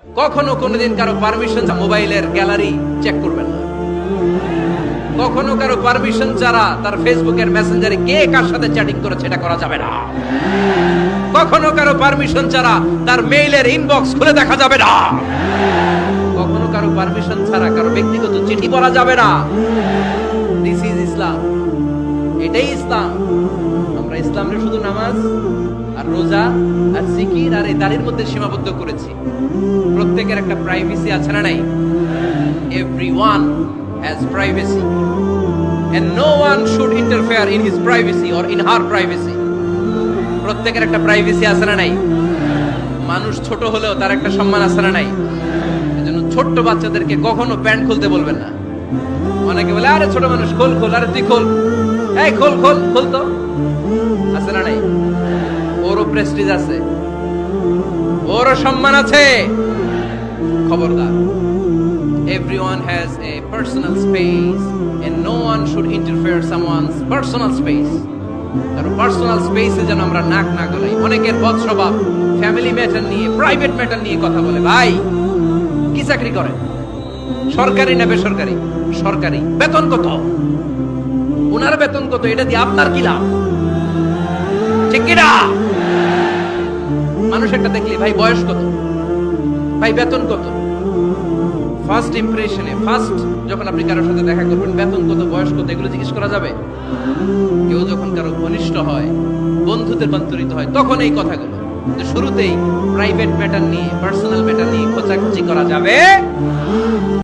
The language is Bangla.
কখনো কোনোদিন কারো পারমিশন মোবাইলের গ্যালারি চেক করবেন না। কখনো কারো পারমিশন ছাড়া তার ফেসবুকের মেসেঞ্জারে কে কার সাথে চ্যাটিং করেছে এটা করা যাবে না। কখনো কারো পারমিশন ছাড়া তার মেইলের ইনবক্স খুলে দেখা যাবে না। কখনো কারো পারমিশন ছাড়া কারো ব্যক্তিগত চিঠি পড়া যাবে না। দিস ইজ ইসলাম, এটাই ইসলাম। আমরা ইসলামের শুধু নামাজ আর রোজা আর জিকির আর এই দাড়ির মধ্যে সীমাবদ্ধ করেছি। প্রত্যেকের একটা প্রাইভেসি আছে না নাই? Everyone has privacy and no one should interfere in his privacy or in her privacy. প্রত্যেকের একটা প্রাইভেসি আছে না নাই? মানুষ ছোট হলেও তার একটা সম্মান আছে না নাই? এজন্য ছোট্ট বাচ্চাদেরকে কখনো প্যান্ট খুলতে বলবেন না। অনেকে বলে আরে ছোট মানুষ খোল খোল, আরে তুই খোল, এই খোল খোল খোল, তো আছে না নাই? ওরও প্রেস্টিজ আছে, ওরও সম্মান আছে। খবরদার, everyone has a personal space and no one should interfere someone's personal space. কারো পার্সোনাল স্পেসে যেন আমরা নাক না গলাই। অনেকের বদ স্বভাব ফ্যামিলি ম্যাটার নিয়ে, প্রাইভেট ম্যাটার নিয়ে কথা বলে। ভাই কি চাকরি করে? সরকারি না বেসরকারি? সরকারি। বেতন কত? ওনার বেতন কত? এটা দিয়ে আপনার কি লাভ? ঠিক কি না? মানুষ একটা দেখলে ভাই বয়স কত, ভাই বেতন কত, ফার্স্ট ইমপ্রেশনে, ফার্স্ট যখন আপনি কারোর সাথে দেখা করবেন বেতন কত, বয়স কত, এগুলো জিজ্ঞেস করা যাবে? কেউ যখন কারো ঘনিষ্ঠ হয়, বন্ধুদের রূপান্তরিত হয়, তখন এই কথাগুলো। কিন্তু শুরুতেই প্রাইভেট ম্যাটার নিয়ে, পার্সোনাল ম্যাটার নিয়ে খোঁচাখুচি করা যাবে